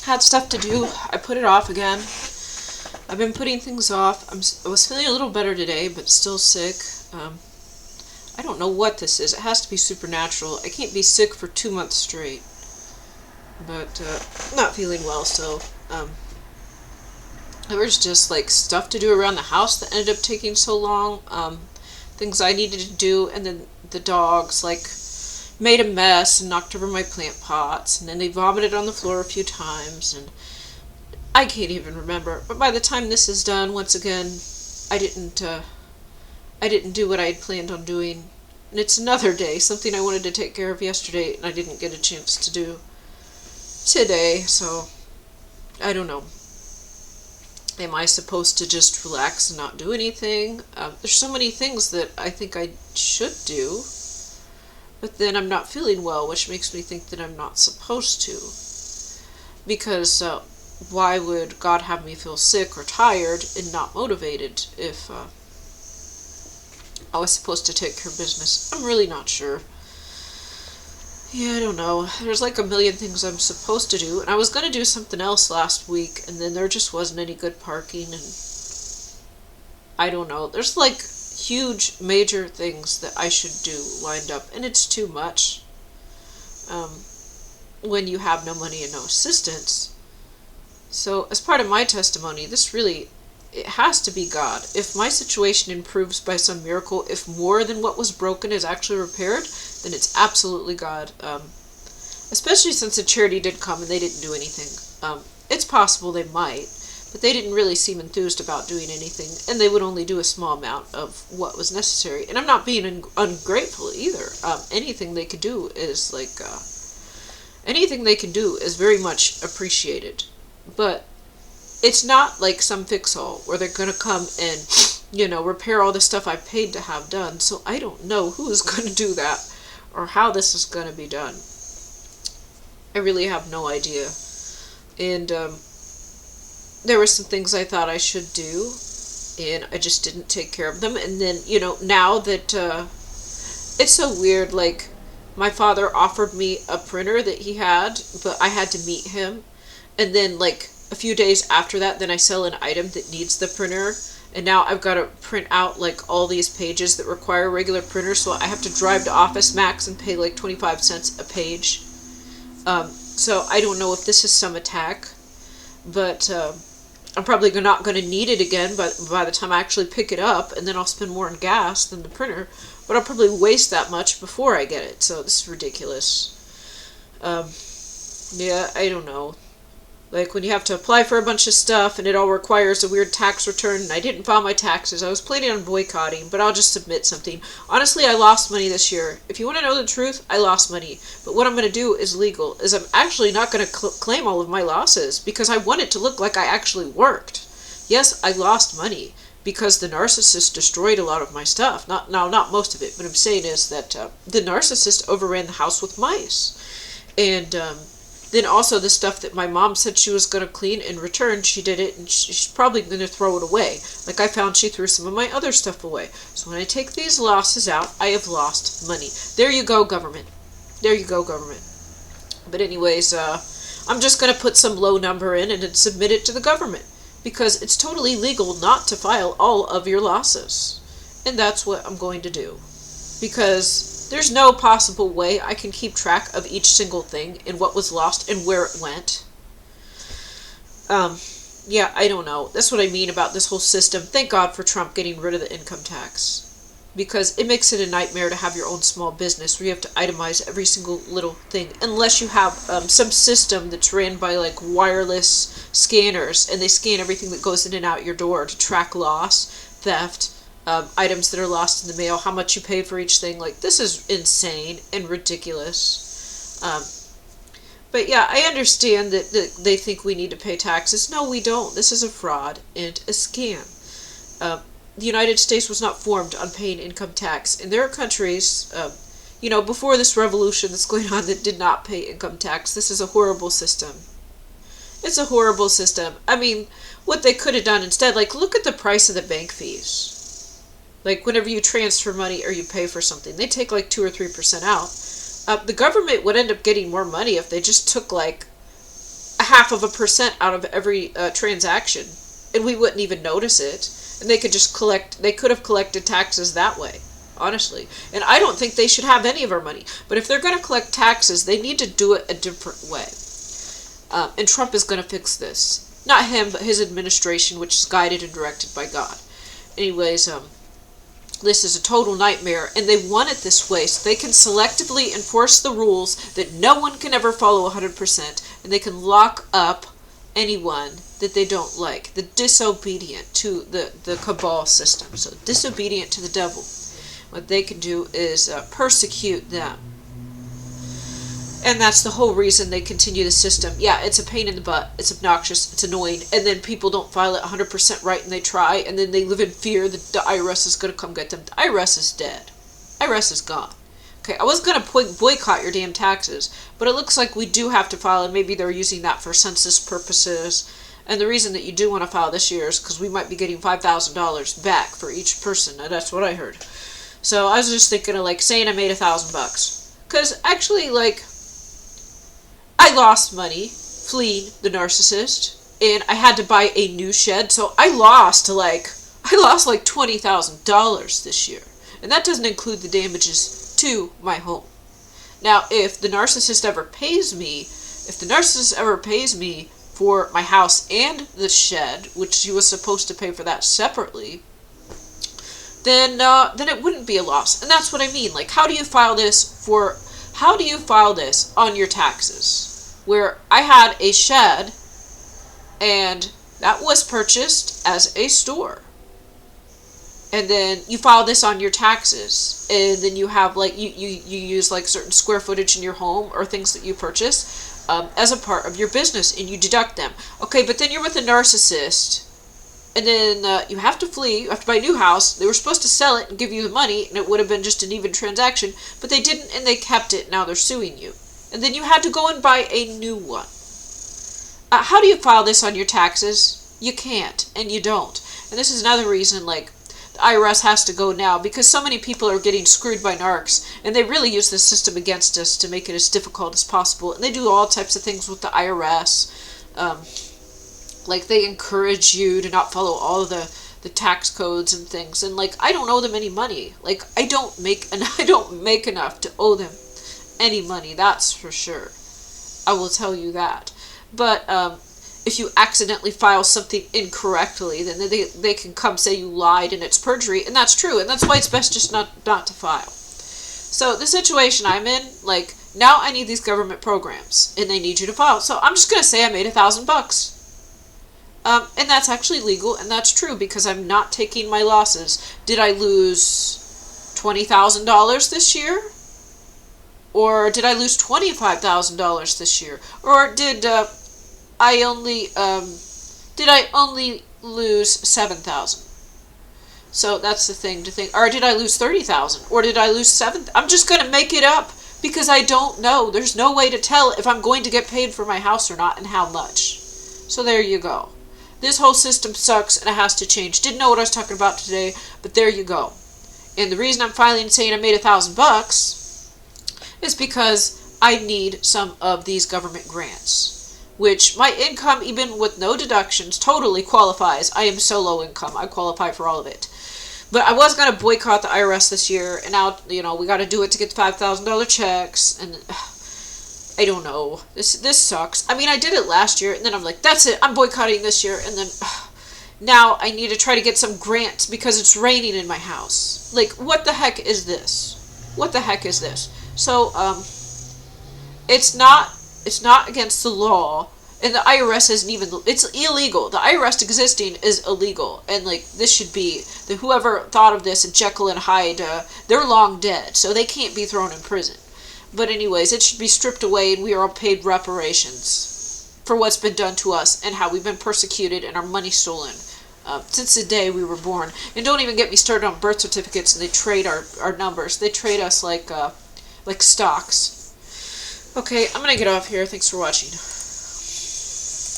Had stuff to do. I put it off again. I've been putting things off. I was feeling a little better today, but still sick. I don't know what this is. It has to be supernatural. I can't be sick for 2 months straight. But, not feeling well, so, there was just, like, stuff to do around the house that ended up taking so long. Things I needed to do, and then the dogs, like, made a mess and knocked over my plant pots, and then they vomited on the floor a few times, and I can't even remember. But by the time this is done, once again, I didn't do what I had planned on doing. And it's another day, something I wanted to take care of yesterday, and I didn't get a chance to do today, so I don't know. Am I supposed to just relax and not do anything? There's so many things that I think I should do, but then I'm not feeling well, which makes me think that I'm not supposed to. Because why would God have me feel sick or tired and not motivated if I was supposed to take care of business? I'm really not sure. Yeah, I don't know. There's like a million things I'm supposed to do, and I was going to do something else last week, and then there just wasn't any good parking, and I don't know. There's like huge, major things that I should do lined up, and it's too much when you have no money and no assistance. So, as part of my testimony, it has to be God. If my situation improves by some miracle, if more than what was broken is actually repaired, then it's absolutely God. Especially since the charity did come and they didn't do anything. It's possible they might, but they didn't really seem enthused about doing anything, and they would only do a small amount of what was necessary. And I'm not being ungrateful either. Anything they could do is very much appreciated. But it's not like some fix-all where they're going to come and, repair all the stuff I paid to have done. So I don't know who's going to do that or how this is going to be done. I really have no idea. And there were some things I thought I should do, and I just didn't take care of them. And then, now that it's so weird, like, my father offered me a printer that he had, but I had to meet him. And then, like, a few days after that, then I sell an item that needs the printer, and now I've got to print out like all these pages that require a regular printer, so I have to drive to Office Max and pay like 25 cents a page. So I don't know if this is some attack, but I'm probably not going to need it again by the time I actually pick it up, and then I'll spend more on gas than the printer, but I'll probably waste that much before I get it, so this is ridiculous. Yeah, I don't know. Like, when you have to apply for a bunch of stuff, and it all requires a weird tax return, and I didn't file my taxes. I was planning on boycotting, but I'll just submit something. Honestly, I lost money this year. If you want to know the truth, I lost money. But what I'm going to do is legal, is I'm actually not going to claim all of my losses, because I want it to look like I actually worked. Yes, I lost money, because the narcissist destroyed a lot of my stuff. Not most of it, but I'm saying is that the narcissist overran the house with mice. And, then also the stuff that my mom said she was going to clean, in return she did it, and she's probably going to throw it away. Like, I found she threw some of my other stuff away. So when I take these losses out, I have lost money. There you go, government. There you go, government. But anyways, I'm just going to put some low number in and then submit it to the government, because it's totally legal not to file all of your losses. And that's what I'm going to do. Because there's no possible way I can keep track of each single thing and what was lost and where it went. Yeah, I don't know. That's what I mean about this whole system. Thank God for Trump getting rid of the income tax. Because it makes it a nightmare to have your own small business where you have to itemize every single little thing. Unless you have some system that's ran by like wireless scanners, and they scan everything that goes in and out your door to track loss, theft, items that are lost in the mail, how much you pay for each thing. Like, this is insane and ridiculous. But yeah, I understand that they think we need to pay taxes. No, we don't. This is a fraud and a scam. The United States was not formed on paying income tax. And there are countries, before this revolution that's going on, that did not pay income tax. This is a horrible system. It's a horrible system. I mean, what they could have done instead, like, look at the price of the bank fees. Like, whenever you transfer money or you pay for something, they take like 2 or 3% out. The government would end up getting more money if they just took like 0.5% out of every transaction, and we wouldn't even notice it. And they could just collect, they could have collected taxes that way, honestly. And I don't think they should have any of our money. But if they're going to collect taxes, they need to do it a different way. And Trump is going to fix this. Not him, but his administration, which is guided and directed by God. Anyways, this is a total nightmare, and they want it this way so they can selectively enforce the rules that no one can ever follow 100%, and they can lock up anyone that they don't like, the disobedient to the cabal system. So disobedient to the devil. What they can do is persecute them. And that's the whole reason they continue the system. Yeah, it's a pain in the butt. It's obnoxious. It's annoying. And then people don't file it 100% right, and they try, and then they live in fear that the IRS is going to come get them. The IRS is dead. IRS is gone. Okay, I was going to boycott your damn taxes, but it looks like we do have to file, and maybe they're using that for census purposes. And the reason that you do want to file this year is because we might be getting $5,000 back for each person. That's what I heard. So I was just thinking of, like, saying I made $1,000. Because actually, like, I lost money fleeing the narcissist, and I had to buy a new shed, so I lost like $20,000 this year. And that doesn't include the damages to my home. Now, if the narcissist ever pays me for my house and the shed, which she was supposed to pay for that separately, then it wouldn't be a loss. And that's what I mean. Like, how do you file this on your taxes? Where I had a shed, and that was purchased as a store. And then you file this on your taxes, and then you have, like, you use, like, certain square footage in your home or things that you purchase as a part of your business, and you deduct them. Okay, but then you're with a narcissist, and then you have to flee, you have to buy a new house. They were supposed to sell it and give you the money, and it would have been just an even transaction, but they didn't, and they kept it. Now they're suing you. And then you had to go and buy a new one. How do you file this on your taxes? You can't, and you don't. And this is another reason, like, the IRS has to go now, because so many people are getting screwed by narcs, and they really use this system against us to make it as difficult as possible. And they do all types of things with the IRS. Like, they encourage you to not follow all of the tax codes and things. And, like, I don't owe them any money. Like, I don't make enough to owe them any money, that's for sure. I will tell you that. But if you accidentally file something incorrectly, then they can come say you lied and it's perjury, and that's true, and that's why it's best just not to file. So the situation I'm in, like, now I need these government programs, and they need you to file. So I'm just gonna say I made $1,000. And that's actually legal, and that's true, because I'm not taking my losses. Did I lose $20,000 this year? Or did I lose $25,000 this year? Or did I only lose $7,000? So that's the thing to think. Or did I lose $30,000? Or did I lose $7,000? I'm just going to make it up because I don't know. There's no way to tell if I'm going to get paid for my house or not, and how much. So there you go. This whole system sucks, and it has to change. Didn't know what I was talking about today, but there you go. And the reason I'm filing and saying I made $1,000 is because I need some of these government grants, which my income, even with no deductions, totally qualifies. I am so low income, I qualify for all of it. But I was going to boycott the IRS this year, and now, you know, we got to do it to get the $5,000 checks, and I don't know. This sucks. I mean, I did it last year, and then I'm like, that's it, I'm boycotting this year, and then now I need to try to get some grants because it's raining in my house. Like, what the heck is this? What the heck is this? So, it's not against the law, and the IRS isn't even, it's illegal. The IRS existing is illegal, and, like, this should be, whoever thought of this, and Jekyll and Hyde, they're long dead, so they can't be thrown in prison. But anyways, it should be stripped away, and we are all paid reparations for what's been done to us, and how we've been persecuted, and our money stolen, since the day we were born. And don't even get me started on birth certificates, and they trade our numbers. They trade us like stocks. Okay, I'm gonna get off here. Thanks for watching.